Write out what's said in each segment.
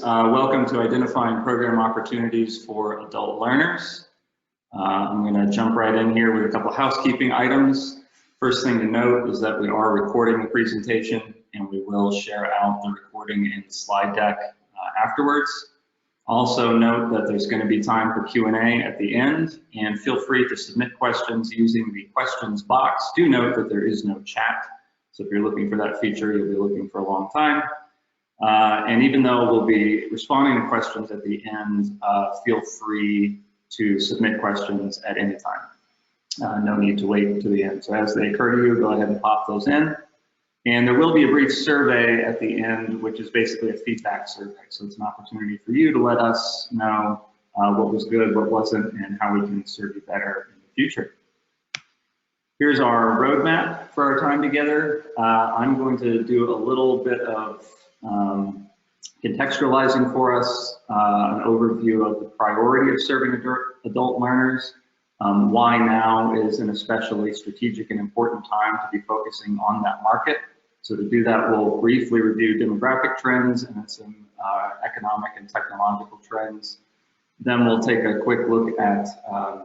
Welcome to Identifying Program Opportunities for Adult Learners. I'm going to jump right in here with a couple housekeeping items. First thing to note is that we are recording the presentation and we will share out the recording in the slide deck afterwards. Also note that there's going to be time for Q&A at the end, and feel free to submit questions using the questions box. Do note that there is no chat, so if you're looking for that feature, you'll be looking for a long time. And even though we'll be responding to questions at the end, feel free to submit questions at any time. No need to wait to the end. So as they occur to you, go ahead and pop those in. And there will be a brief survey at the end, which is basically a feedback survey. So it's an opportunity for you to let us know what was good, what wasn't, and how we can serve you better in the future. Here's our roadmap for our time together. I'm going to do a little bit of contextualizing for us, an overview of the priority of serving adult learners, why now is an especially strategic and important time to be focusing on that market. So to do that, we'll briefly review demographic trends and some economic and technological trends. Then we'll take a quick look at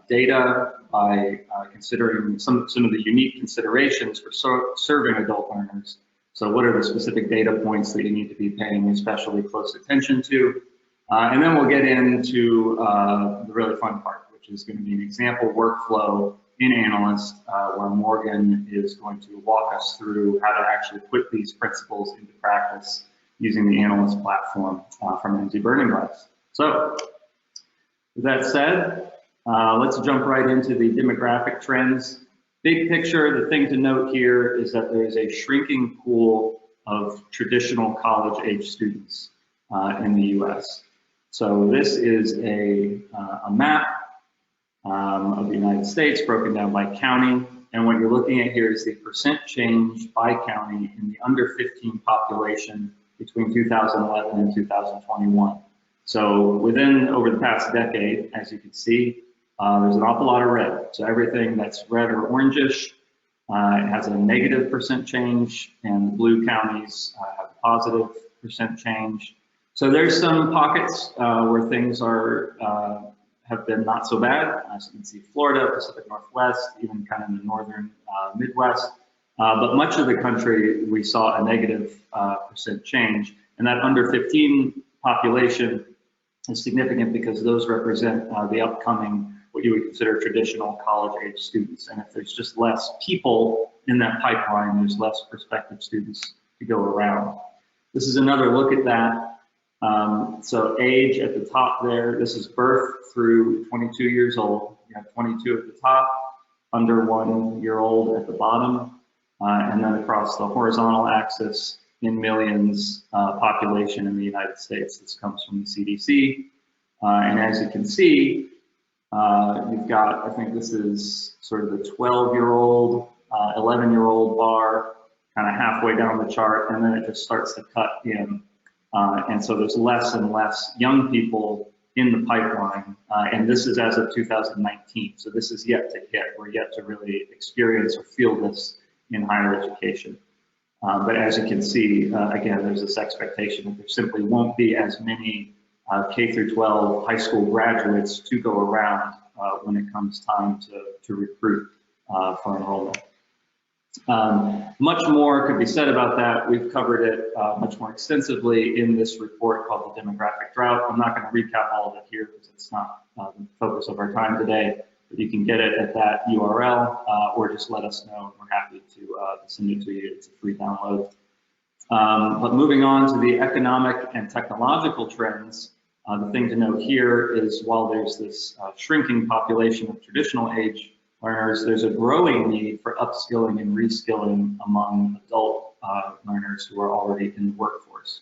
data by considering some of the unique considerations for serving adult learners. So what are the specific data points that you need to be paying especially close attention to? And then we'll get into the really fun part, which is going to be an example workflow in Analyst, where Morgan is going to walk us through how to actually put these principles into practice using the Analyst platform from dries. So with that said, let's jump right into the demographic trends. Big picture, the thing to note here is that there is a shrinking pool of traditional college-age students in the U.S. So this is a map of the United States broken down by county, and what you're looking at here is the percent change by county in the under 15 population between 2011 and 2021. So over the past decade, as you can see, there's an awful lot of red. So everything that's red or orangish has a negative percent change, and blue counties have a positive percent change. So there's some pockets where things have been not so bad. As you can see, Florida, Pacific Northwest, even kind of in the northern Midwest. But much of the country, we saw a negative percent change. And that under 15 population is significant because those represent the upcoming, what you would consider traditional college-age students. And if there's just less people in that pipeline, there's less prospective students to go around. This is another look at that. So age at the top there, this is birth through 22 years old. You have 22 at the top, under 1 year old at the bottom, and then across the horizontal axis in millions population in the United States. This comes from the CDC. And as you can see, you've got, I think this is sort of the 12-year-old, 11-year-old bar, kind of halfway down the chart, and then it just starts to cut in. And so there's less and less young people in the pipeline, and this is as of 2019. So this is yet to hit. We're yet to really experience or feel this in higher education. But as you can see, again, there's this expectation that there simply won't be as many K through 12 high school graduates to go around when it comes time to recruit for enrollment. Much more could be said about that. We've covered it much more extensively in this report called the Demographic Drought. I'm not going to recap all of it here because it's not the focus of our time today, but you can get it at that URL or just let us know. We're happy to send it to you. It's a free download. But moving on to the economic and technological trends, the thing to note here is while there's this shrinking population of traditional age learners, there's a growing need for upskilling and reskilling among adult learners who are already in the workforce.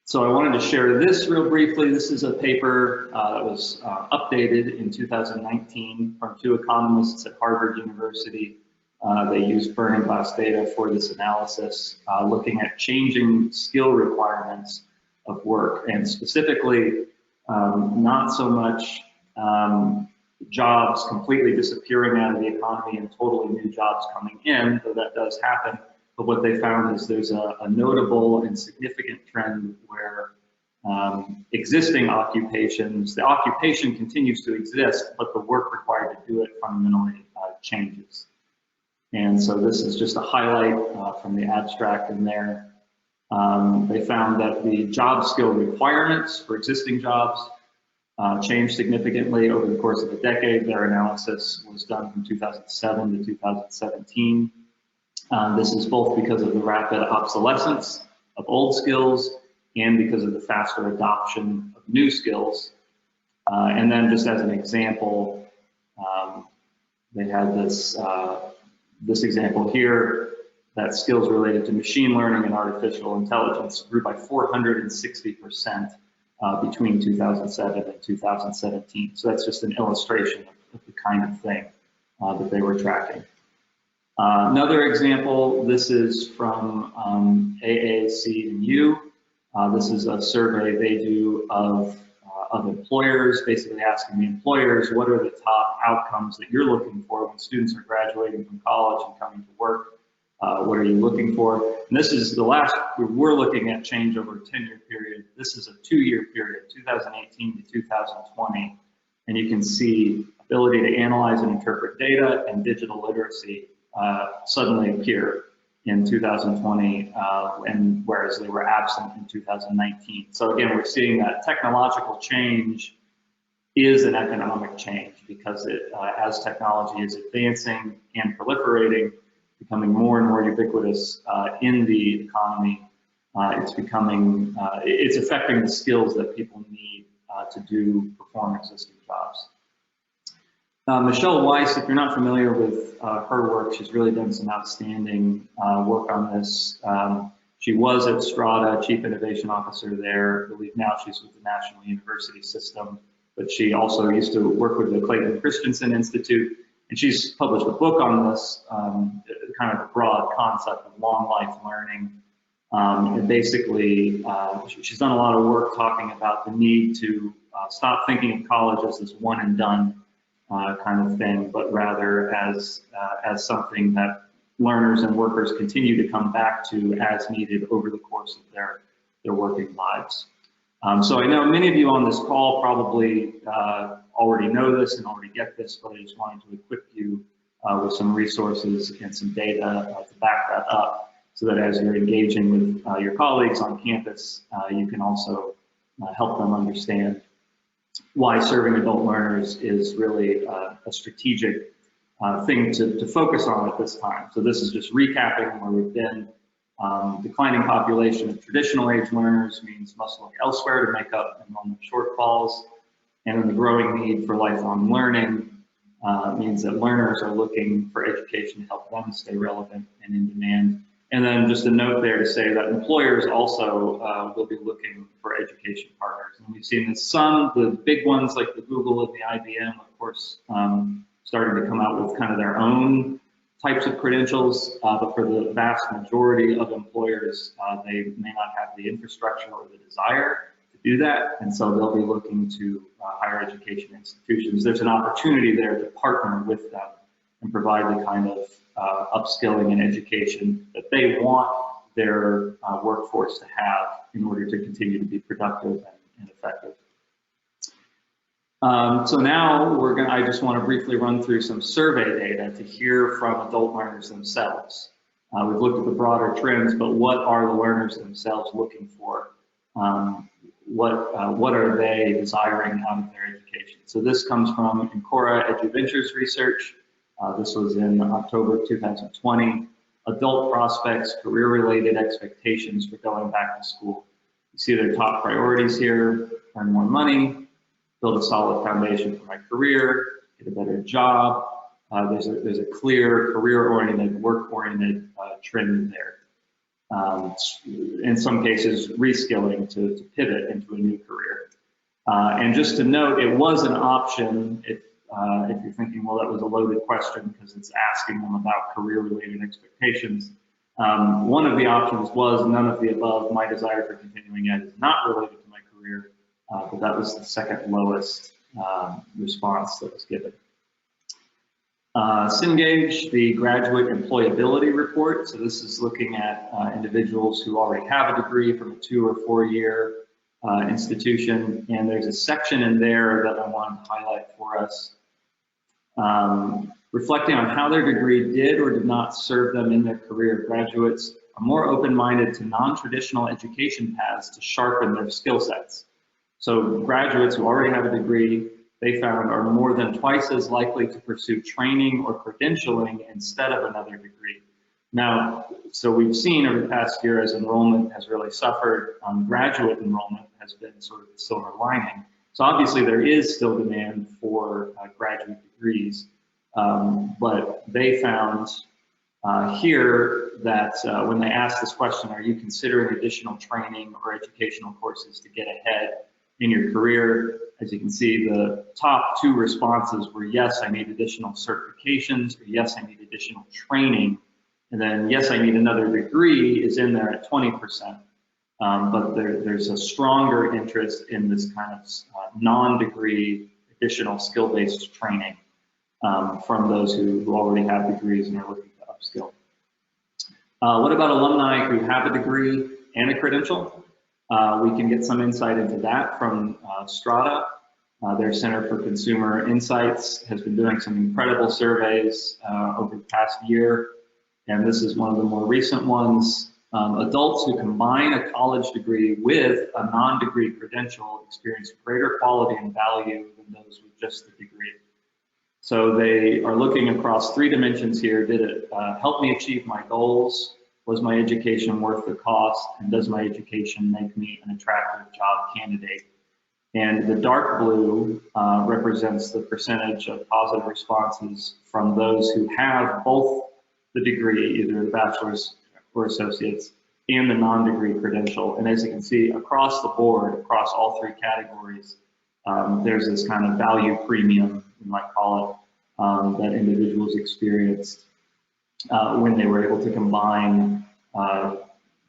So I wanted to share this real briefly. This is a paper that was updated in 2019 from two economists at Harvard University. They used burning glass data for this analysis, looking at changing skill requirements of work, and specifically not so much jobs completely disappearing out of the economy and totally new jobs coming in, though that does happen. But what they found is there's a notable and significant trend where existing occupations. The occupation continues to exist, but the work required to do it fundamentally changes. And so this is just a highlight from the abstract in there. They found that the job skill requirements for existing jobs changed significantly over the course of a decade. Their analysis was done from 2007 to 2017. This is both because of the rapid obsolescence of old skills and because of the faster adoption of new skills. And then just as an example, they had this, this example here, that skills related to machine learning and artificial intelligence grew by 460% between 2007 and 2017. So that's just an illustration of the kind of thing that they were tracking. Another example, this is from AAC&U. This is a survey they do of employers, basically asking the employers, what are the top outcomes that you're looking for when students are graduating from college and coming to work? What are you looking for? And this is the last, we're looking at change over a 10-year period. This is a 2-year period, 2018 to 2020. And you can see ability to analyze and interpret data and digital literacy suddenly appear in 2020, and whereas they were absent in 2019. So again, we're seeing that technological change is an economic change because it, as technology is advancing and proliferating, becoming more and more ubiquitous in the economy, it's becoming, it's affecting the skills that people need to perform existing jobs. Michelle Weiss, if you're not familiar with her work, she's really done some outstanding work on this. She was at Strata, Chief Innovation Officer there. I believe now she's with the National University System, but she also used to work with the Clayton Christensen Institute, and she's published a book on this, kind of a broad concept of long life learning. And basically, she's done a lot of work talking about the need to stop thinking of college as this one and done kind of thing, but rather as something that learners and workers continue to come back to as needed over the course of their working lives. So I know many of you on this call probably already know this and already get this, but I just wanted to equip you with some resources and some data to back that up, so that as you're engaging with your colleagues on campus, you can also help them understand why serving adult learners is really a strategic thing to focus on at this time. So this is just recapping where we've been. Declining population of traditional age learners means must look elsewhere to make up enrollment shortfalls. And then the growing need for lifelong learning means that learners are looking for education to help them stay relevant and in demand. And then just a note there to say that employers also will be looking for education partners. And we've seen this, some, the big ones like the Google and the IBM, of course, starting to come out with kind of their own types of credentials, but for the vast majority of employers, they may not have the infrastructure or the desire to do that. And so they'll be looking to higher education institutions. There's an opportunity there to partner with them and provide the kind of upskilling and education that they want their workforce to have in order to continue to be productive and effective. So now I just want to briefly run through some survey data to hear from adult learners themselves. We've looked at the broader trends, but what are the learners themselves looking for? What are they desiring out of their education? So this comes from Encora EduVentures research. This was in October 2020. Adult prospects, career-related expectations for going back to school. You see their top priorities here: earn more money, build a solid foundation for my career, get a better job. There's a clear career-oriented, work-oriented trend there. In some cases, reskilling to pivot into a new career. And just to note, it was an option if you're thinking, well, that was a loaded question because it's asking them about career-related expectations. One of the options was none of the above. My desire for continuing ed is not related to my career. But that was the second lowest response that was given. Cengage, the graduate employability report. So this is looking at individuals who already have a degree from a 2- or 4-year institution, and there's a section in there that I wanted to highlight for us, reflecting on how their degree did or did not serve them in their career. Graduates are more open-minded to non-traditional education paths to sharpen their skill sets. So graduates who already have a degree, they found, are more than twice as likely to pursue training or credentialing instead of another degree. Now, so we've seen over the past year as enrollment has really suffered, graduate enrollment has been sort of the silver lining. So obviously there is still demand for graduate degrees, but they found here that when they asked this question, are you considering additional training or educational courses to get ahead in your career? As you can see, the top two responses were yes, I need additional certifications, or yes, I need additional training. And then yes, I need another degree is in there at 20%. But there's a stronger interest in this kind of non-degree additional skill-based training from those who already have degrees and are looking to upskill. What about alumni who have a degree and a credential? We can get some insight into that from Strata. Their Center for Consumer Insights has been doing some incredible surveys over the past year, and this is one of the more recent ones. Adults who combine a college degree with a non-degree credential experience greater quality and value than those with just the degree. So they are looking across three dimensions here. Did it help me achieve my goals? Was my education worth the cost? And does my education make me an attractive job candidate? And the dark blue represents the percentage of positive responses from those who have both the degree, either the bachelor's or associates, and the non-degree credential. And as you can see, across the board, across all three categories, there's this kind of value premium, we might call it, that individuals experienced when they were able to combine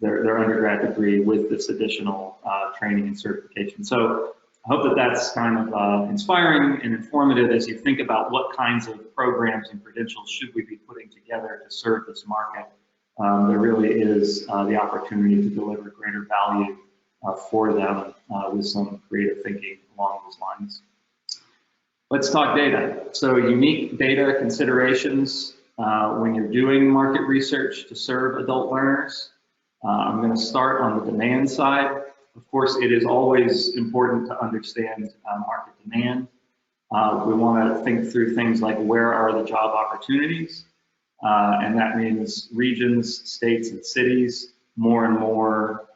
their undergrad degree with this additional training and certification. So I hope that that's kind of inspiring and informative as you think about what kinds of programs and credentials should we be putting together to serve this market. There really is the opportunity to deliver greater value for them with some creative thinking along those lines. Let's talk data. So unique data considerations when you're doing market research to serve adult learners. I'm going to start on the demand side. Of course, it is always important to understand market demand. We want to think through things like where are the job opportunities, and that means regions, states, and cities more and more,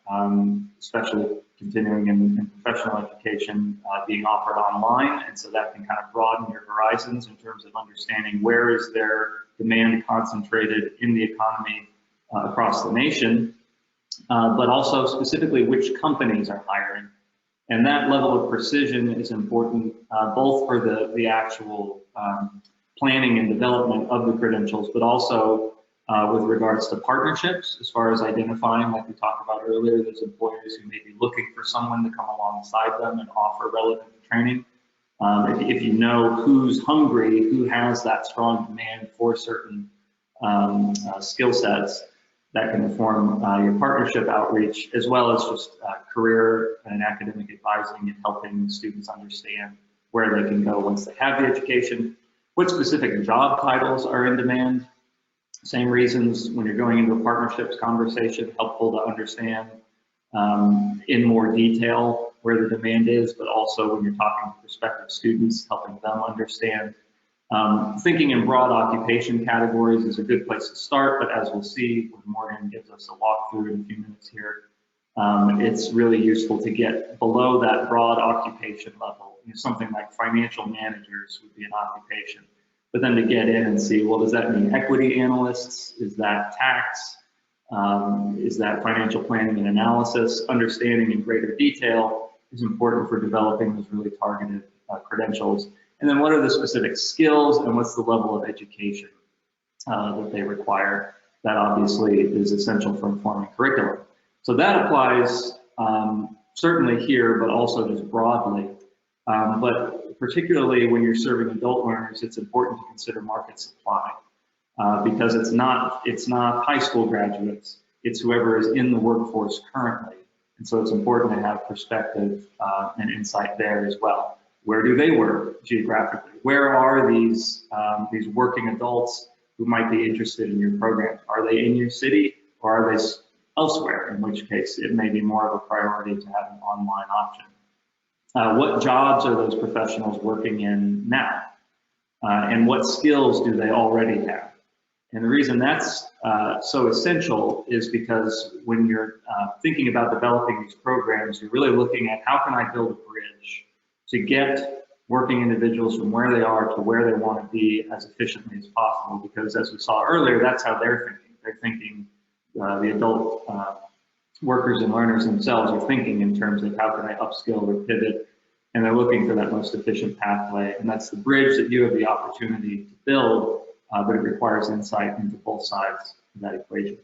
especially continuing in professional education, being offered online, and so that can kind of broaden your horizons in terms of understanding where is their demand concentrated in the economy across the nation. But also specifically which companies are hiring. And that level of precision is important both for the actual planning and development of the credentials, but also with regards to partnerships, as far as identifying, like we talked about earlier, those employers who may be looking for someone to come alongside them and offer relevant training. If you know who's hungry, who has that strong demand for certain skill sets, that can inform your partnership outreach, as well as just career and academic advising and helping students understand where they can go once they have the education, what specific job titles are in demand. Same reasons when you're going into a partnerships conversation, helpful to understand in more detail where the demand is, but also when you're talking to prospective students, helping them understand. Thinking in broad occupation categories is a good place to start, but as we'll see when Morgan gives us a walkthrough in a few minutes here, it's really useful to get below that broad occupation level. Something like financial managers would be an occupation, but then to get in and see, well, does that mean equity analysts? Is that tax? Is that financial planning and analysis? Understanding in greater detail is important for developing those really targeted credentials. And then what are the specific skills and what's the level of education that they require? That obviously is essential for informing curriculum. So that applies certainly here, but also just broadly. But particularly when you're serving adult learners, it's important to consider market supply because it's not high school graduates, it's whoever is in the workforce currently And so it's important to have perspective and insight there as well. Where do they work geographically? Where are these working adults who might be interested in your program? Are they in your city or are they elsewhere? In which case it may be more of a priority to have an online option. What jobs are those professionals working in now? And what skills do they already have? And the reason that's so essential is because when you're thinking about developing these programs, you're really looking at how can I build a bridge to get working individuals from where they are to where they want to be as efficiently as possible. Because as we saw earlier, that's how they're thinking. They're thinking, the adult workers and learners themselves are thinking in terms of how can I upskill or pivot, and they're looking for that most efficient pathway. And that's the bridge that you have the opportunity to build, but it requires insight into both sides of that equation.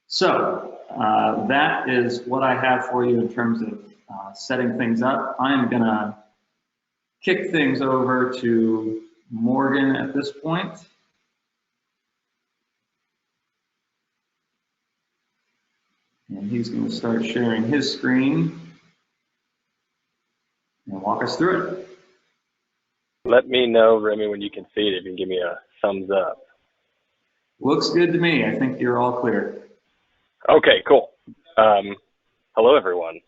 So that is what I have for you in terms of setting things up. I'm gonna kick things over to Morgan at this point. And he's going to start sharing his screen and walk us through it. Let me know, Remy, when you can see it. If you can give me a thumbs up. Looks good to me. I think you're all clear. Okay, cool. Hello, everyone.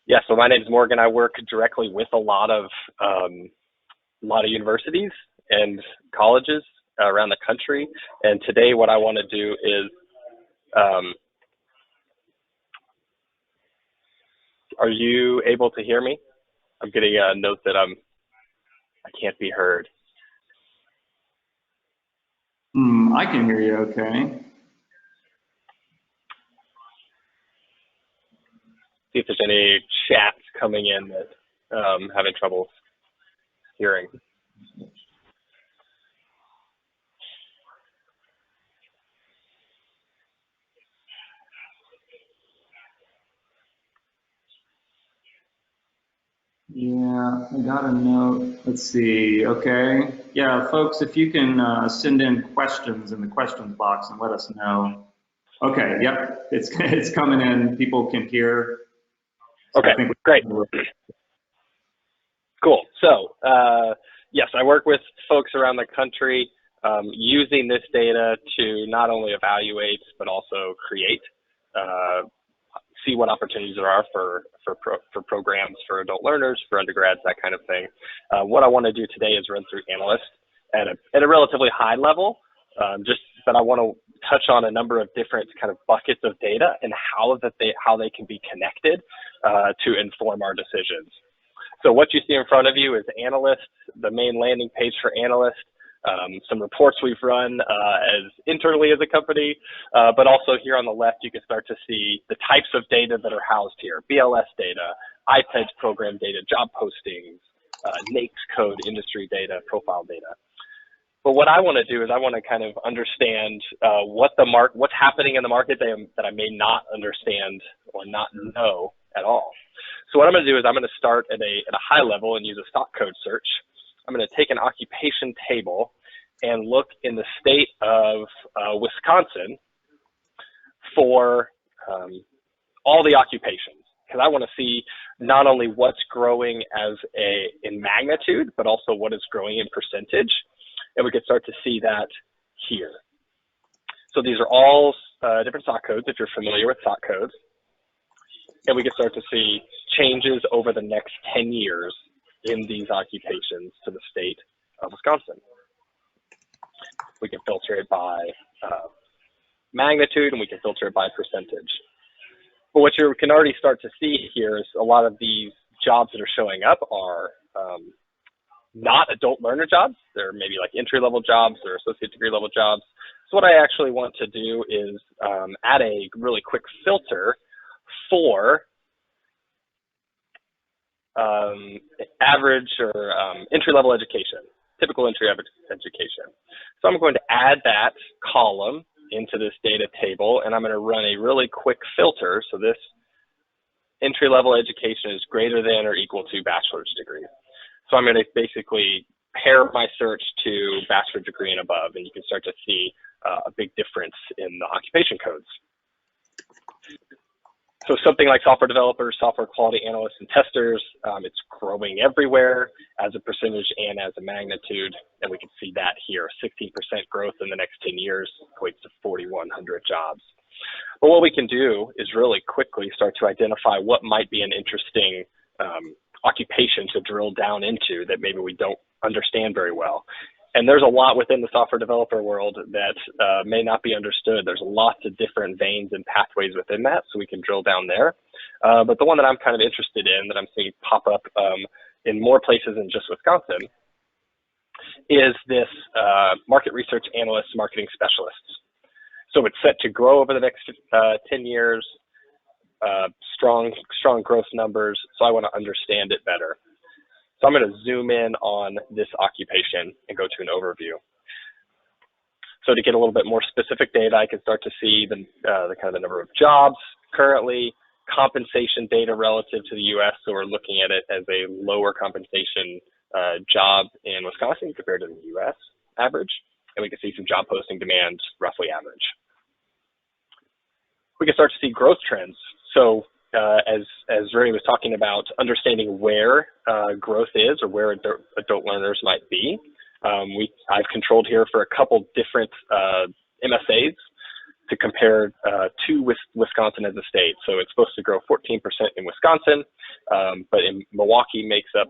Yeah, so my name is Morgan. I work directly with a lot of universities and colleges around the country. And today, what I want to do is are you able to hear me? I'm getting a note that I can't be heard. I can hear you okay. See if there's any chats coming in that having trouble hearing. Yeah, I got a note. Let's see. Okay. Yeah, folks, if you can send in questions in the questions box and let us know. Okay. Yep. It's coming in. People can hear. Okay. Great. Cool. So, yes, I work with folks around the country using this data to not only evaluate, but also create, see what opportunities there are for programs for adult learners, for undergrads, that kind of thing. What I want to do today is run through analysts at a relatively high level, but I want to touch on a number of different kind of buckets of data and how they can be connected to inform our decisions. So what you see in front of you is analysts, the main landing page for analysts, some reports we've run as internally as a company, but also here on the left, you can start to see the types of data that are housed here: BLS data, IPEDS program data, job postings, NAICS code, industry data, profile data. But what I want to do is I want to kind of understand what's happening in the market that I may not understand or not know at all. So what I'm going to do is I'm going to start at a high level and use a stock code search. I'm going to take an occupation table and look in the state of Wisconsin for all the occupations, because I want to see not only what's growing in magnitude, but also what is growing in percentage. And we can start to see that here. So these are all different stock codes, if you're familiar with stock codes. And we can start to see changes over the next 10 years in these occupations to the state of Wisconsin. We can filter it by magnitude, and we can filter it by percentage. But what you can already start to see here is a lot of these jobs that are showing up are not adult learner jobs. They're maybe like entry-level jobs or associate degree level jobs. So what I actually want to do is add a really quick filter for average or entry-level education, typical entry education. So I'm going to add that column into this data table, and I'm going to run a really quick filter. So this entry-level education is greater than or equal to bachelor's degree. So I'm going to basically pair my search to bachelor's degree and above, and you can start to see a big difference in the occupation codes. So something like software developers, software quality analysts, and testers, it's growing everywhere as a percentage and as a magnitude. And we can see that here, 16% growth in the next 10 years equates to 4,100 jobs. But what we can do is really quickly start to identify what might be an interesting occupation to drill down into that maybe we don't understand very well. And there's a lot within the software developer world that may not be understood. There's lots of different veins and pathways within that, so we can drill down there. But the one that I'm kind of interested in, that I'm seeing pop up in more places than just Wisconsin, is this market research analyst marketing specialists. So it's set to grow over the next 10 years, strong growth numbers, so I want to understand it better. So I'm going to zoom in on this occupation and go to an overview. So to get a little bit more specific data, I can start to see the kind of the number of jobs currently, compensation data relative to the U.S. So we're looking at it as a lower compensation job in Wisconsin compared to the U.S. average. And we can see some job posting demands roughly average. We can start to see growth trends. So as Ray was talking about, understanding where growth is or where adult learners might be, I've controlled here for a couple different MSAs to compare to Wisconsin as a state. So it's supposed to grow 14% in Wisconsin, but in Milwaukee makes up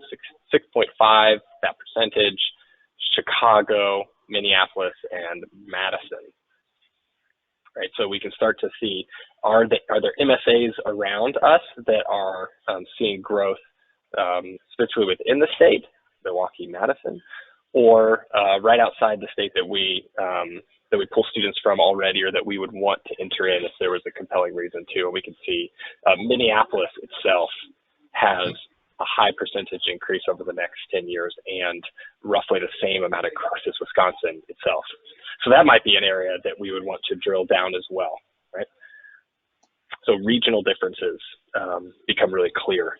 6.5, that percentage, Chicago, Minneapolis, and Madison. Right, so we can start to see, are there MSAs around us that are seeing growth, specifically within the state, Milwaukee, Madison, or right outside the state that we pull students from already, or that we would want to enter in if there was a compelling reason to. And we can see Minneapolis itself has a high percentage increase over the next 10 years and roughly the same amount of growth as Wisconsin itself. So that might be an area that we would want to drill down as well, right? So regional differences become really clear.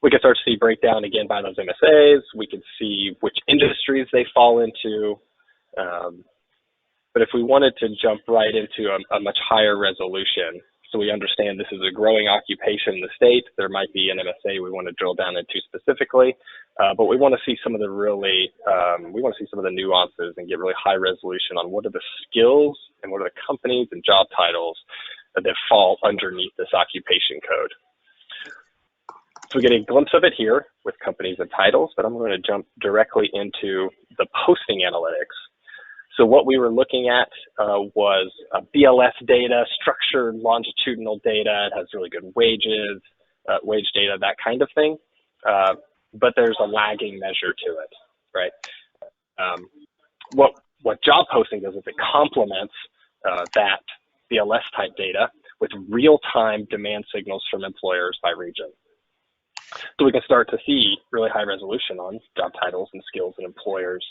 We can start to see breakdown again by those MSAs. We can see which industries they fall into. But if we wanted to jump right into a much higher resolution, so we understand this is a growing occupation in the state, there might be an MSA we want to drill down into specifically, but we want to see some of the nuances and get really high resolution on what are the skills and what are the companies and job titles that fall underneath this occupation code. So we get a glimpse of it here with companies and titles, but I'm going to jump directly into the posting analytics. So what we were looking at was BLS data, structured longitudinal data. It has really good wages, wage data, that kind of thing. But there's a lagging measure to it, right? What job posting does is it complements that BLS type data with real-time demand signals from employers by region. So we can start to see really high resolution on job titles and skills and employers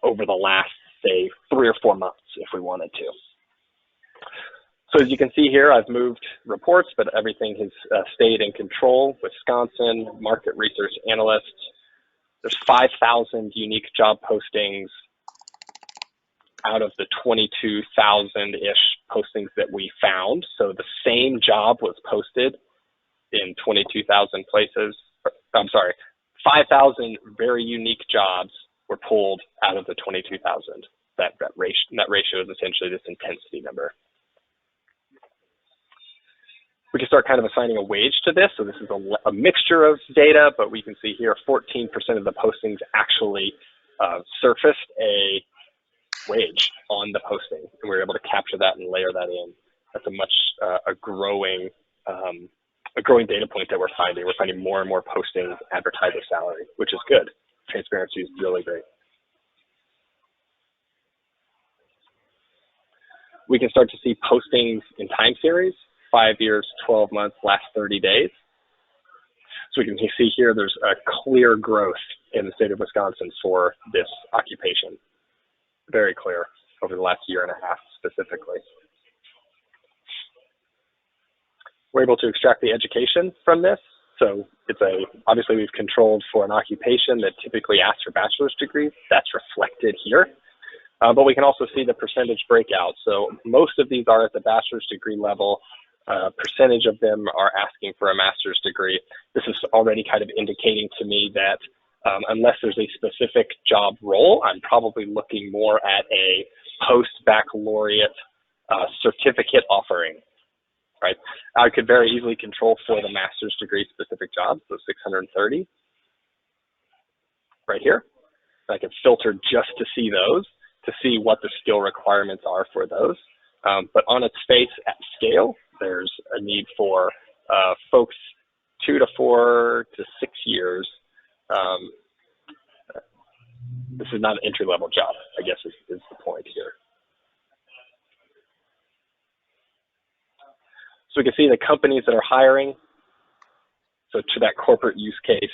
over the last, say, 3 or 4 months if we wanted to. So as you can see here, I've moved reports, but everything has stayed in control. Wisconsin, market research analysts. There's 5,000 unique job postings out of the 22,000-ish postings that we found. So the same job was posted in 22,000 places. I'm sorry, 5,000 very unique jobs were pulled out of the 22,000. That ratio is essentially this intensity number. We can start kind of assigning a wage to this. So this is a mixture of data, but we can see here 14% of the postings actually surfaced a wage on the posting, and we were able to capture that and layer that in. That's a much a growing data point that we're finding. We're finding more and more postings advertise a salary, which is good. Transparency is really great. We can start to see postings in time series, 5 years, 12 months, last 30 days. So we can see here there's a clear growth in the state of Wisconsin for this occupation. Very clear over the last year and a half specifically. We're able to extract the education from this. So obviously we've controlled for an occupation that typically asks for bachelor's degrees. That's reflected here. But we can also see the percentage breakout. So most of these are at the bachelor's degree level. percentage of them are asking for a master's degree. This is already kind of indicating to me that unless there's a specific job role, I'm probably looking more at a post-baccalaureate certificate offering, right? I could very easily control for the master's degree specific jobs, so 630 right here. I can filter just to see those, to see what the skill requirements are for those. But on its face at scale, there's a need for folks 2 to 4 to 6 years. This is not an entry-level job, I guess is the point here. So we can see the companies that are hiring. So to that corporate use case,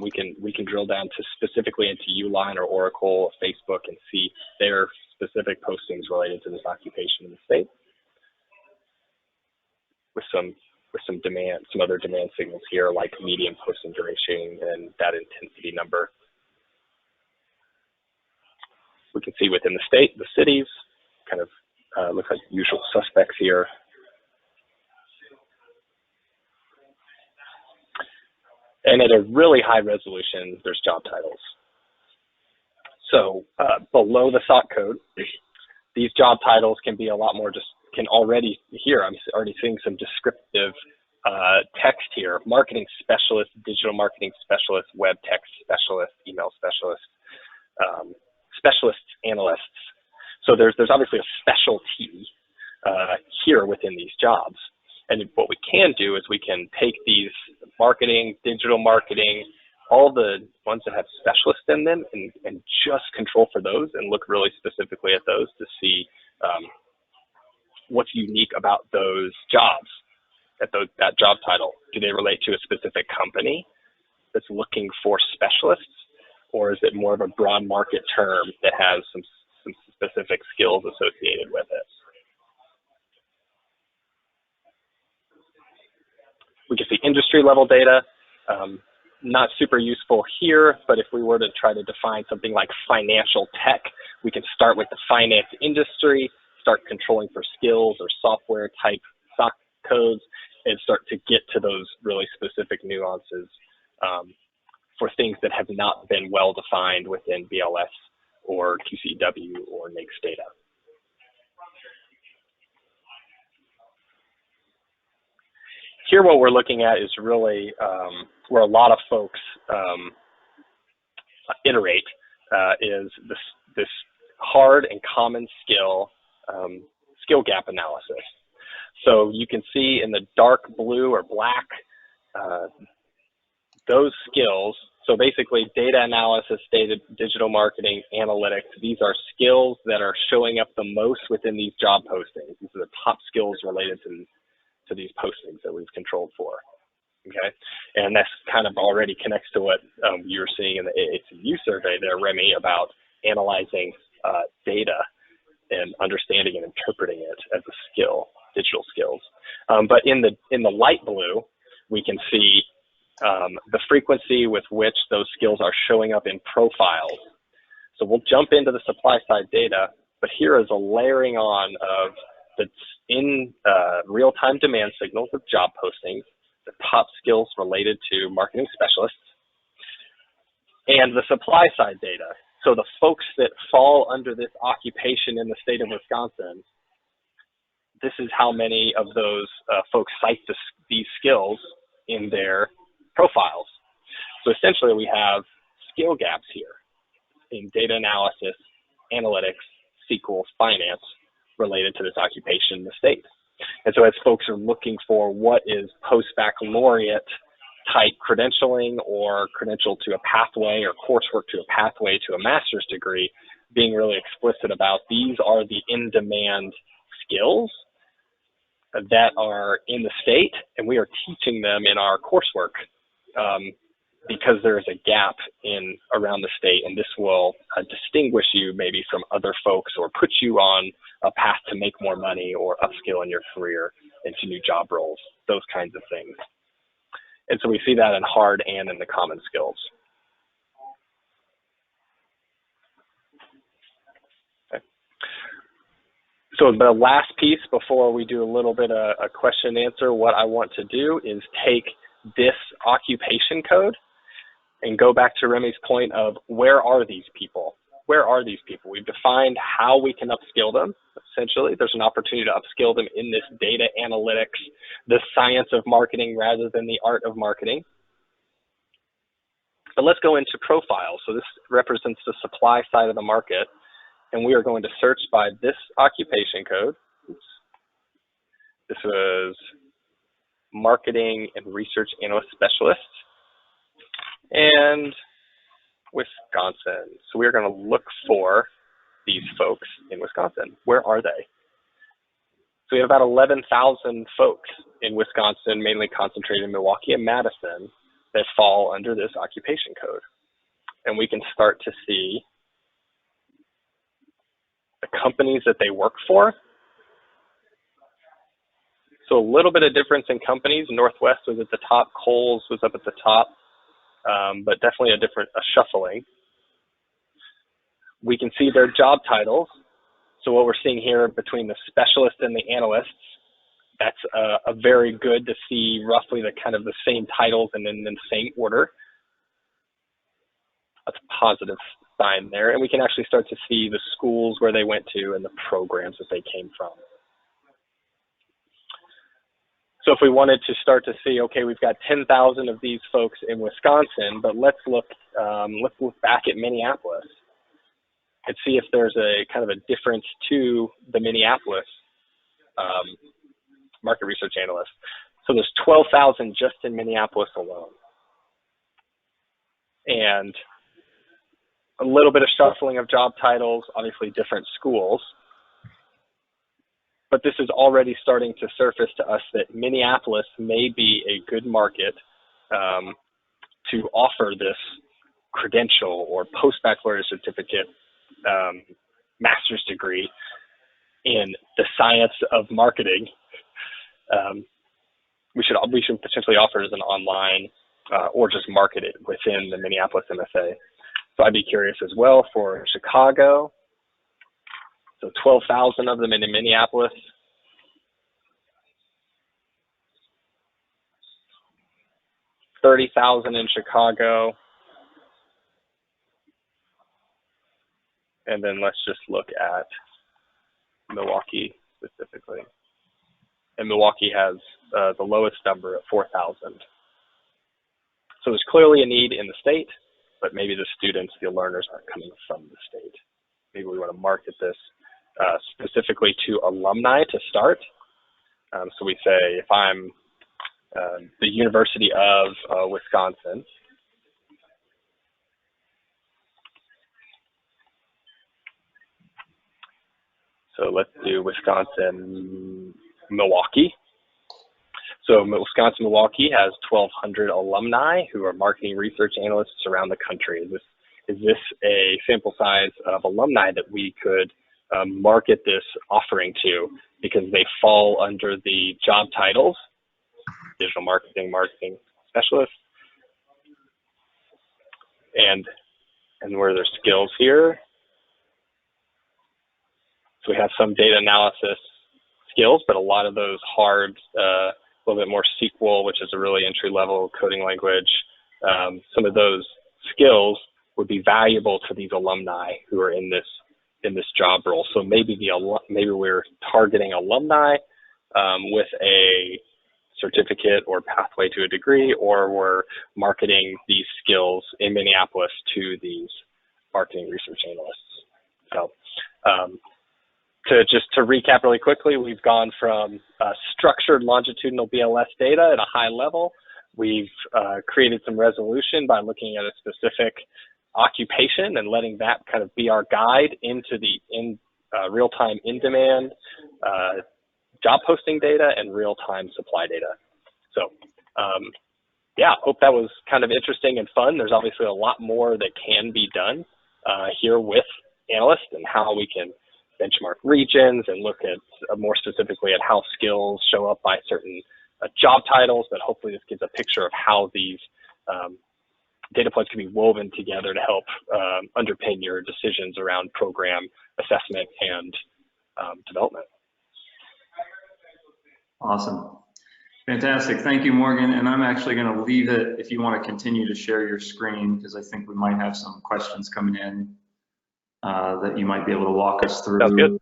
we can drill down to specifically into Uline or Oracle or Facebook and see their specific postings related to this occupation in the state, with some demand, some other demand signals here like median posting duration and data intensity number. We can see within the state, the cities, kind of looks like usual suspects here. And at a really high resolution, there's job titles. So below the SOC code, these job titles can be a lot more, can already, here I'm already seeing some descriptive text here: marketing specialist, digital marketing specialist, web tech specialist, email specialist, specialist analysts. So there's obviously a specialty here within these jobs. And what we can do is we can take these marketing, digital marketing, all the ones that have specialists in them, and just control for those and look really specifically at those to see what's unique about those jobs, that job title. Do they relate to a specific company that's looking for specialists, or is it more of a broad market term that has some specific skills associated with it? We can see industry level data, not super useful here, but if we were to try to define something like financial tech, we can start with the finance industry, start controlling for skills or software type SOC codes, and start to get to those really specific nuances for things that have not been well defined within BLS or QCW or NAICS data. Here, what we're looking at is really where a lot of folks iterate is this hard and common skill gap analysis. So you can see in the dark blue or black, those skills. So basically data analysis, digital marketing, analytics, these are skills that are showing up the most within these job postings. These are the top skills related to these postings that we've controlled for, okay? And that's kind of already connects to what you're seeing in the AACU survey there, Remy, about analyzing data and understanding and interpreting it as a skill, digital skills. But in the light blue, we can see the frequency with which those skills are showing up in profiles. So we'll jump into the supply side data, but here is a layering on of the real-time demand signals of job postings, the top skills related to marketing specialists, and the supply side data. So the folks that fall under this occupation in the state of Wisconsin, this is how many of those folks cite these skills in their profiles. So essentially we have skill gaps here in data analysis, analytics, SQL, finance, related to this occupation in the state. And so as folks are looking for what is post-baccalaureate type credentialing or credential to a pathway or coursework to a pathway to a master's degree, being really explicit about these are the in-demand skills that are in the state, and we are teaching them in our coursework because there is a gap around the state, and this will distinguish you maybe from other folks or put you on a path to make more money or upskill in your career into new job roles, those kinds of things. And so we see that in hard and in the common skills. Okay. So the last piece before we do a little bit of a question and answer, what I want to do is take this occupation code and go back to Remy's point of where are these people? Where are these people? We've defined how we can upskill them. Essentially, there's an opportunity to upskill them in this data analytics, the science of marketing rather than the art of marketing. But let's go into profiles. So this represents the supply side of the market. And we are going to search by this occupation code. Oops. This was marketing and research analyst specialist and Wisconsin. So we're going to look for these folks in Wisconsin. Where are they? So we have about 11,000 folks in Wisconsin, mainly concentrated in Milwaukee and Madison, that fall under this occupation code. And we can start to see the companies that they work for. So a little bit of difference in companies. Northwest was at the top, Kohl's was up at the top, but definitely a shuffling. We can see their job titles. So what we're seeing here between the specialists and the analysts, that's a very good to see roughly the kind of the same titles and in the same order. That's a positive sign there. And we can actually start to see the schools where they went to and the programs that they came from. So if we wanted to start to see, okay, we've got 10,000 of these folks in Wisconsin, but let's look back at Minneapolis and see if there's a kind of a difference to the Minneapolis market research analyst. So there's 12,000 just in Minneapolis alone. And a little bit of shuffling of job titles, obviously different schools. But this is already starting to surface to us that Minneapolis may be a good market to offer this credential or post-baccalaureate certificate master's degree in the science of marketing. We should potentially offer it as an online or just market it within the Minneapolis MSA. So I'd be curious as well for Chicago. So 12,000 of them in Minneapolis. 30,000 in Chicago. And then let's just look at Milwaukee specifically. And Milwaukee has the lowest number at 4,000. So there's clearly a need in the state, but maybe the students, the learners aren't coming from the state. Maybe we want to market this specifically to alumni to start. So we say if I'm the University of Wisconsin, so let's do Wisconsin, Milwaukee. So Wisconsin, Milwaukee has 1,200 alumni who are marketing research analysts around the country. Is this a sample size of alumni that we could market this offering to because they fall under the job titles, digital marketing, marketing specialist, and where there's skills here. So we have some data analysis skills, but a lot of those hard, a little bit more SQL, which is a really entry-level coding language. Some of those skills would be valuable to these alumni who are in this job role. So maybe we're targeting alumni with a certificate or pathway to a degree, or we're marketing these skills in Minneapolis to these marketing research analysts. So to recap really quickly, we've gone from structured longitudinal BLS data at a high level. We've created some resolution by looking at a specific occupation and letting that kind of be our guide into the real-time in-demand job posting data and real-time supply data. So yeah, hope that was kind of interesting and fun. There's obviously a lot more that can be done here with analysts and how we can benchmark regions and look at more specifically at how skills show up by certain job titles, but hopefully this gives a picture of how these data points can be woven together to help underpin your decisions around program assessment and development. Awesome. Fantastic. Thank you, Morgan. And I'm actually going to leave it if you want to continue to share your screen, because I think we might have some questions coming in that you might be able to walk us through. Sounds good.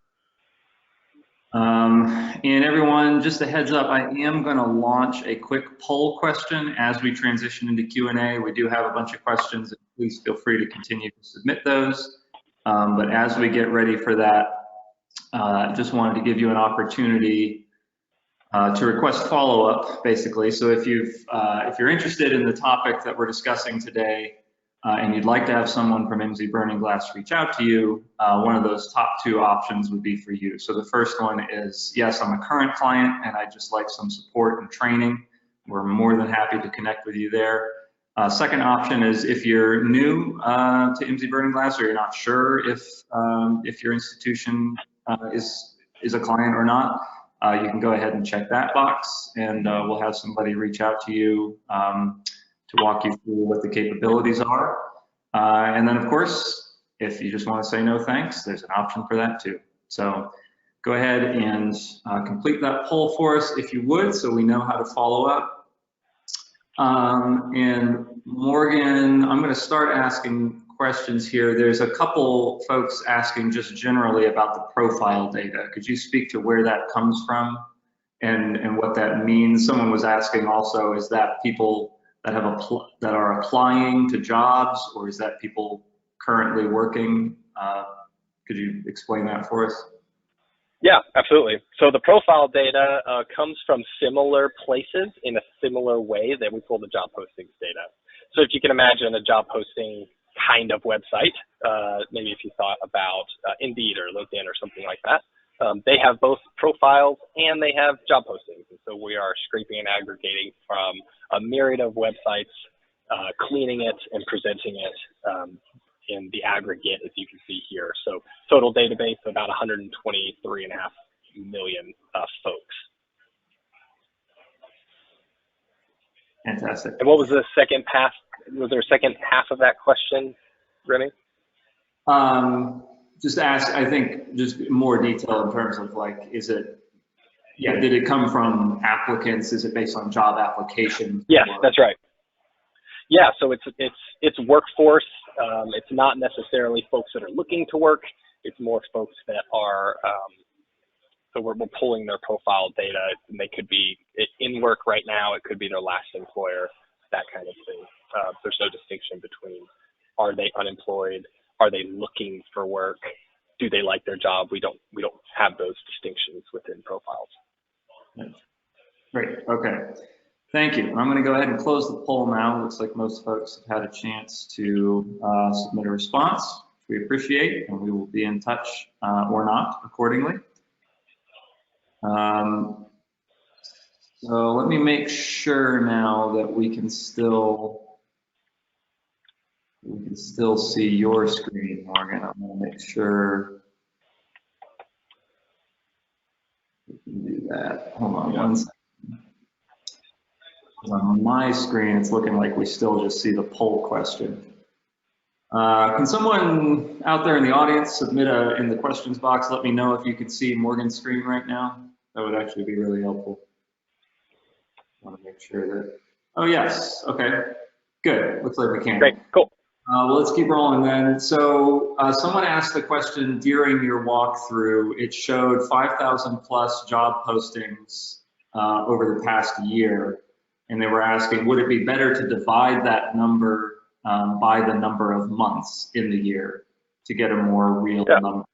And everyone, just a heads up, I am going to launch a quick poll question as we transition into Q&A. We do have a bunch of questions. Please feel free to continue to submit those. But as we get ready for that, just wanted to give you an opportunity to request follow-up, basically. So if you're interested in the topic that we're discussing today, and you'd like to have someone from MZ Burning Glass reach out to you, one of those top two options would be for you. So the first one is, yes, I'm a current client and I'd just like some support and training. We're more than happy to connect with you there. Second option is if you're new to MZ Burning Glass, or you're not sure if your institution is a client or not, you can go ahead and check that box, and we'll have somebody reach out to you to walk you through what the capabilities are. And then, of course, if you just want to say no thanks, there's an option for that too. So go ahead and complete that poll for us if you would, so we know how to follow up. And Morgan, I'm going to start asking questions here. There's a couple folks asking just generally about the profile data. Could you speak to where that comes from and what that means? Someone was asking also, is that people that are applying to jobs, or is that people currently working? Could you explain that for us? Yeah, absolutely. So the profile data comes from similar places in a similar way that we pull the job postings data. So if you can imagine a job posting kind of website, maybe if you thought about Indeed or LinkedIn or something like that, they have both profiles and they have job postings. And so we are scraping and aggregating from a myriad of websites, cleaning it and presenting it in the aggregate, as you can see here. So total database, about 123.5 million folks. Fantastic. And what was the second half? Was there a second half of that question, Remy? Just ask, I think, just more detail in terms of like, is it, yeah, did it come from applicants? Is it based on job applications? Yes, that's right. Yeah, so it's workforce. It's not necessarily folks that are looking to work. It's more folks that are, so we're pulling their profile data, and they could be in work right now. It could be their last employer, that kind of thing. There's no distinction between, are they unemployed? Are they looking for work? Do they like their job? We don't have those distinctions within profiles. Great. Okay. Thank you. I'm going to go ahead and close the poll now. Looks like most folks have had a chance to submit a response. We appreciate, and we will be in touch or not accordingly. So let me make sure now that we can still see your screen, Morgan. I'm going to make sure we can do that. Hold on one second. On my screen, it's looking like we still just see the poll question. Can someone out there in the audience submit in the questions box, let me know if you could see Morgan's screen right now? That would actually be really helpful. I want to make sure that, oh yes, okay, good, looks like we can. Great, cool. Well, let's keep rolling then. So someone asked the question during your walkthrough, it showed 5,000 plus job postings over the past year. And they were asking, would it be better to divide that number by the number of months in the year to get a more real number?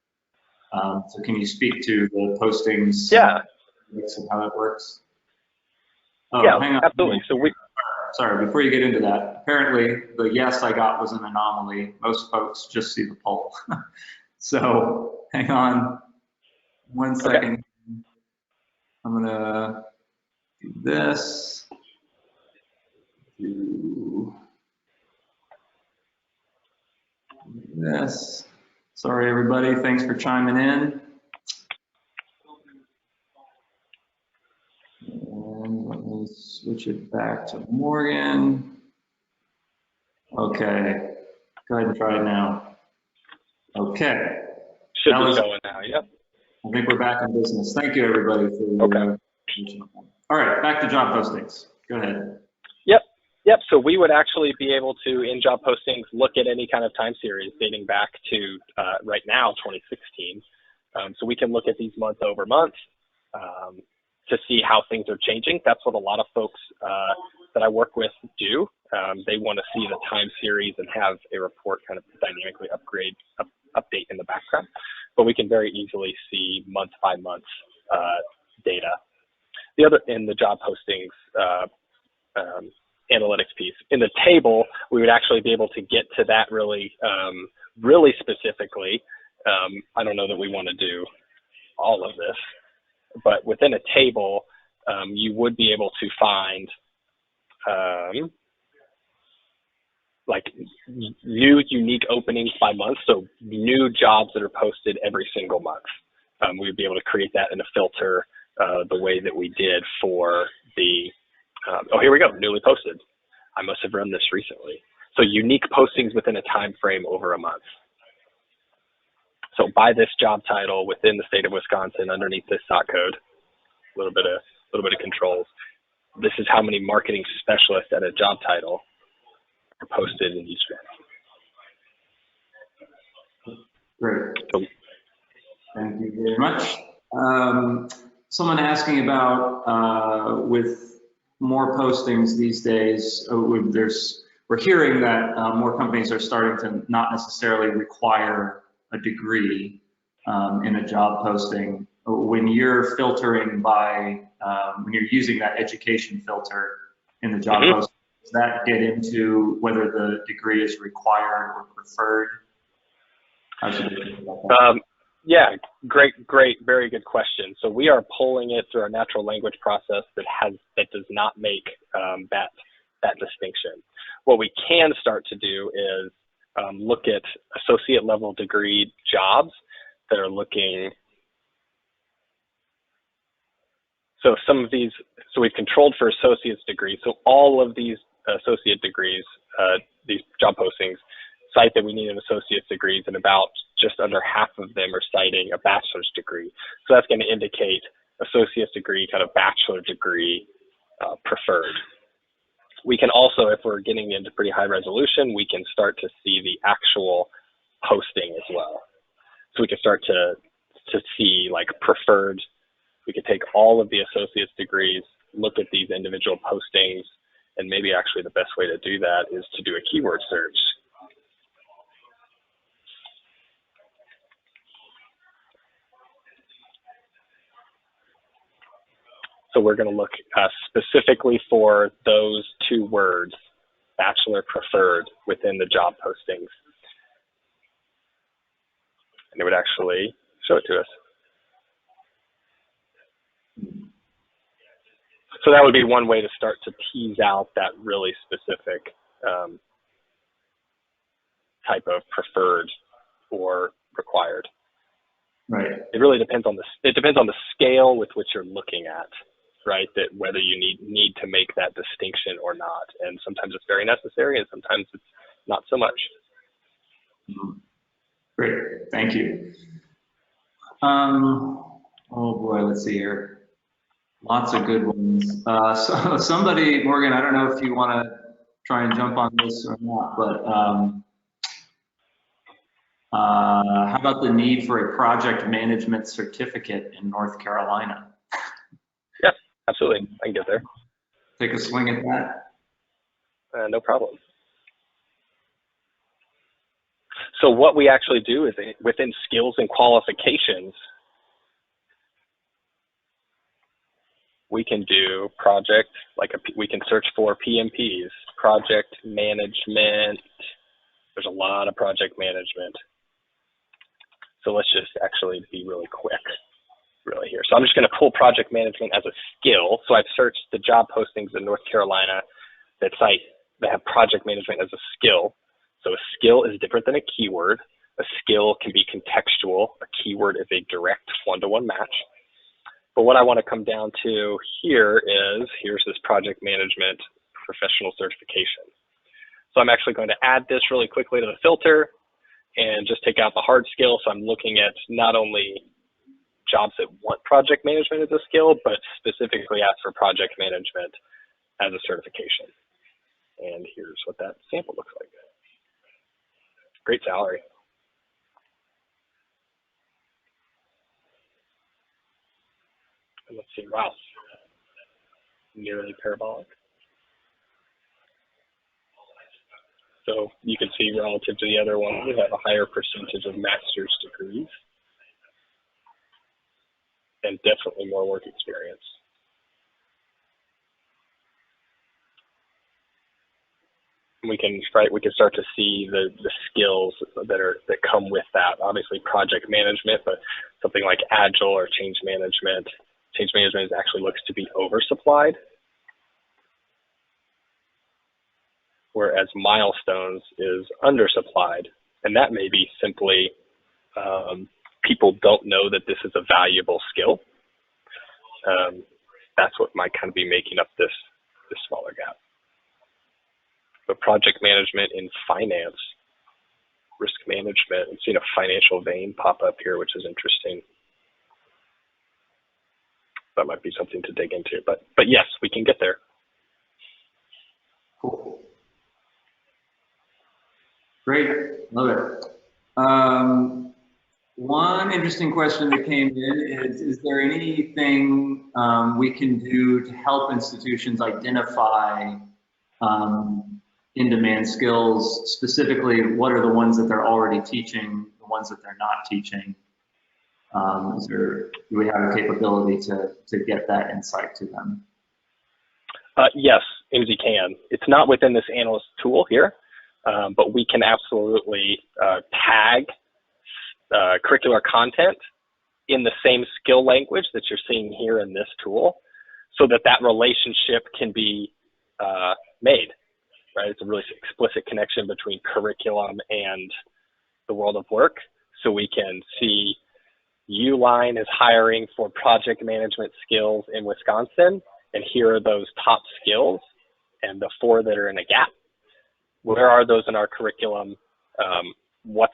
So can you speak to the postings? Yeah. And how that works? Oh, yeah, hang on. absolutely. So Sorry, before you get into that, apparently the yes I got was an anomaly. Most folks just see the poll. So hang on one second. Okay. I'm gonna do this. Do this. Sorry, everybody. Thanks for chiming in. And let me switch it back to Morgan. Okay. Go ahead and try it now. Okay. Should be showing now, yep. I think we're back in business. Thank you, everybody, for your All right, back to job postings. Go ahead. Yep. So we would actually be able to, in job postings, look at any kind of time series dating back to right now, 2016. So we can look at these month over month to see how things are changing. That's what a lot of folks that I work with do. They want to see the time series and have a report kind of dynamically update in the background. But we can very easily see month by month data. The other in the job postings analytics piece, in the table, we would actually be able to get to that really specifically. I don't know that we want to do all of this, but within a table, you would be able to find like new unique openings by month. So new jobs that are posted every single month. We would be able to create that in a filter the way that we did for the, oh, here we go, newly posted. I must have run this recently. So unique postings within a time frame over a month. So by this job title within the state of Wisconsin, underneath this SOC code, a little bit of controls. This is how many marketing specialists at a job title are posted in each day. Great. Thank you very much. Someone asking about with more postings these days, we're hearing that more companies are starting to not necessarily require a degree in a job posting. When you're filtering by, when you're using that education filter in the job posting, does that get into whether the degree is required or preferred? How should we think about that? Yeah, great, very good question. So we are pulling it through our natural language process that does not make that distinction. What we can start to do is look at associate level degree jobs that are looking. So some of these, so we've controlled for associate's degrees. So all of these associate degrees, these job postings, cite that we need an associate's degrees, and about just under half of them are citing a bachelor's degree. So that's going to indicate associate's degree, kind of bachelor degree preferred. We can also, if we're getting into pretty high resolution, we can start to see the actual posting as well. So we can start to see like preferred. We could take all of the associate's degrees, look at these individual postings, and maybe actually the best way to do that is to do a keyword search. So we're going to look specifically for those two words, bachelor preferred, within the job postings. And it would actually show it to us. So that would be one way to start to tease out that really specific type of preferred or required. Right. It really depends on the scale with which you're looking at, right? That whether you need to make that distinction or not. And sometimes it's very necessary and sometimes it's not so much. Great, thank you. Oh boy, let's see here. Lots of good ones. So somebody, Morgan, I don't know if you want to try and jump on this or not, but how about the need for a project management certificate in North Carolina? Yeah, absolutely. I can get there. Take a swing at that. No problem. So what we actually do is within skills and qualifications, we can do project, we can search for PMPs, project management. There's a lot of project management. So let's just actually be really quick really here. So I'm just going to pull project management as a skill. So I've searched the job postings in North Carolina that have project management as a skill. So a skill is different than a keyword. A skill can be contextual. A keyword is a direct one-to-one match. But what I want to come down to here is, here's this project management professional certification. So I'm actually going to add this really quickly to the filter and just take out the hard skill. So I'm looking at not only jobs that want project management as a skill, but specifically ask for project management as a certification. And here's what that sample looks like. Great salary. And let's see, wow, nearly parabolic. So you can see relative to the other one, we have a higher percentage of master's degrees and definitely more work experience. We can start to see the skills that come with that. Obviously project management, but something like agile or change management. Change management actually looks to be oversupplied, whereas milestones is undersupplied. And that may be simply people don't know that this is a valuable skill. That's what might kind of be making up this smaller gap. But project management in finance, risk management, I'm seeing a financial vein pop up here, which is interesting. That might be something to dig into, but yes, we can get there. Cool. Great, love it. One interesting question that came in is there anything we can do to help institutions identify in-demand skills? Specifically, what are the ones that they're already teaching, the ones that they're not teaching? Do we have a capability to get that insight to them? Yes, IMSI can. It's not within this analyst tool here, but we can absolutely tag curricular content in the same skill language that you're seeing here in this tool, so that relationship can be made, right? It's a really explicit connection between curriculum and the world of work. So we can see Uline is hiring for project management skills in Wisconsin, and here are those top skills and the 4 that are in a gap. Where are those in our curriculum? What's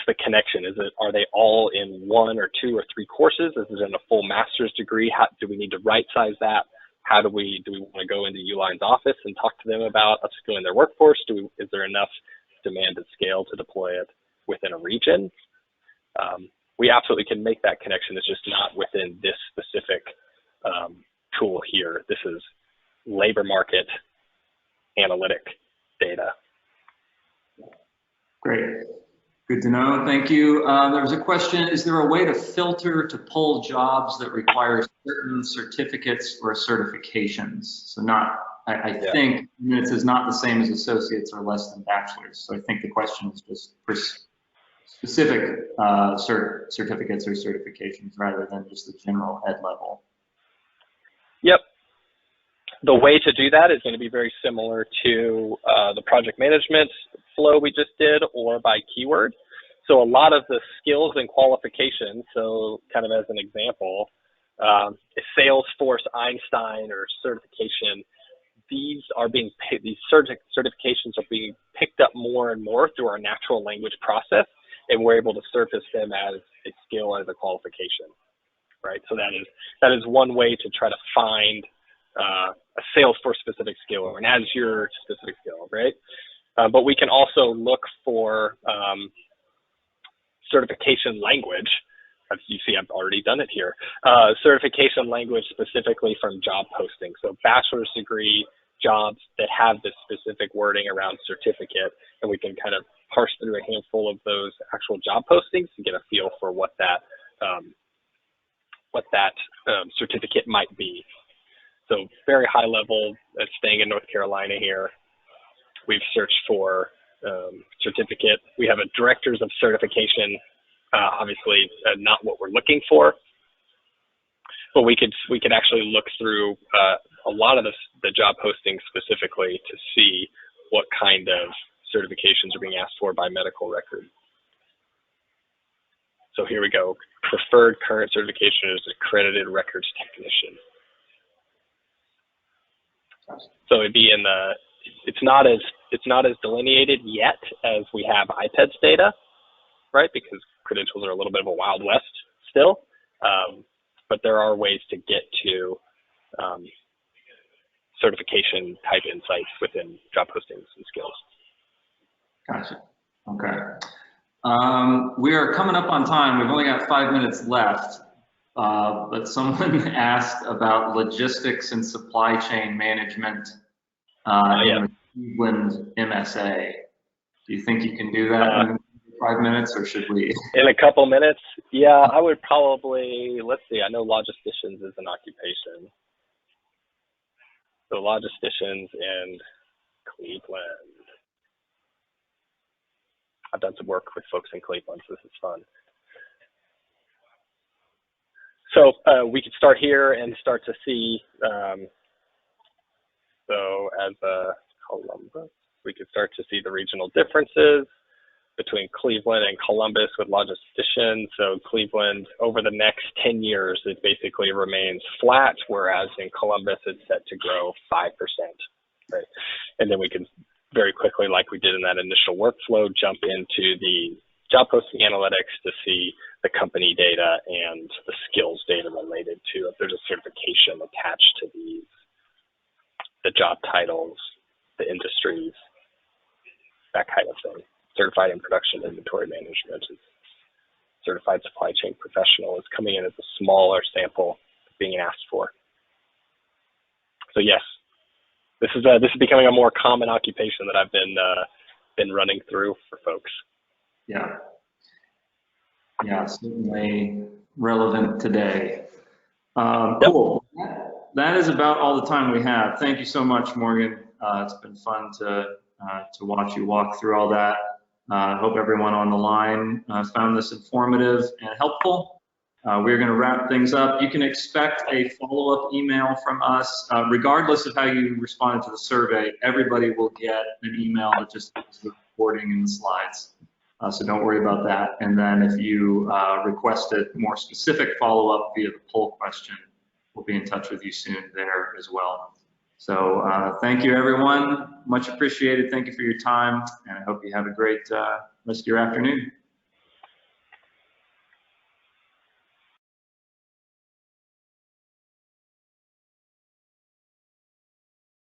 the connection? Are they all in 1 or 2 or 3 courses? Is it in a full master's degree? How do we need to right size that? How do we want to go into Uline's office and talk to them about upskilling their workforce? Is there enough demand at scale to deploy it within a region? We absolutely can make that connection. It's just not within this specific tool here. This is labor market analytic data. Great. Good to know. Thank you. There was a question, is there a way to filter to pull jobs that require certain certificates or certifications? So I think minutes is not the same as associates or less than bachelors. So I think the question is just for specific certificates or certifications rather than just the general ed level. Yep. The way to do that is going to be very similar to the project management flow we just did, or by keyword. So a lot of the skills and qualifications, so kind of as an example, Salesforce, Einstein, or certification, these certifications are being picked up more and more through our natural language process, and we're able to surface them as a skill, as a qualification, right? So that is one way to try to find a Salesforce specific skill or an Azure specific skill, right? But we can also look for certification language. As you see, I've already done it here. Certification language specifically from job postings. So bachelor's degree jobs that have this specific wording around certificate, and we can kind of parse through a handful of those actual job postings to get a feel for what that certificate might be. So very high level, staying in North Carolina here, we've searched for certificate. We have a directors of certification, obviously not what we're looking for, but we could actually look through a lot of the job postings specifically to see what kind of certifications are being asked for by medical record. So here we go. Preferred current certification is accredited records technician. So it'd be in the, it's not as delineated yet as we have IPEDS data, right? Because credentials are a little bit of a wild west still. But there are ways to get to certification type insights within job postings and skills. Gotcha. Okay. We are coming up on time. We've only got 5 minutes left, but someone asked about logistics and supply chain management in the Cleveland MSA. Do you think you can do that in 5 minutes, or should we? In a couple minutes? Yeah, I would probably, let's see, I know logisticians is an occupation. So logisticians in Cleveland. I've done some work with folks in Cleveland, so this is fun. So we could start here and start to see, so as Columbus, we could start to see the regional differences between Cleveland and Columbus with logisticians. So Cleveland, over the next 10 years, it basically remains flat, whereas in Columbus, it's set to grow 5%, right? And then we can very quickly, like we did in that initial workflow, jump into the job posting analytics to see the company data and the skills data related to if there's a certification attached to these, the job titles, the industries, that kind of thing. Certified in production inventory management, certified supply chain professional is coming in as a smaller sample being asked for. So yes, this is becoming a more common occupation that I've been running through for folks. Yeah. Yeah, certainly relevant today. Cool. That is about all the time we have. Thank you so much, Morgan. It's been fun to watch you walk through all that. I hope everyone on the line found this informative and helpful. We're going to wrap things up. You can expect a follow-up email from us. Regardless of how you responded to the survey, everybody will get an email that just has the recording and the slides. So don't worry about that. And then if you requested more specific follow-up via the poll question, we'll be in touch with you soon there as well. So thank you, everyone. Much appreciated. Thank you for your time, and I hope you have a great rest of your afternoon.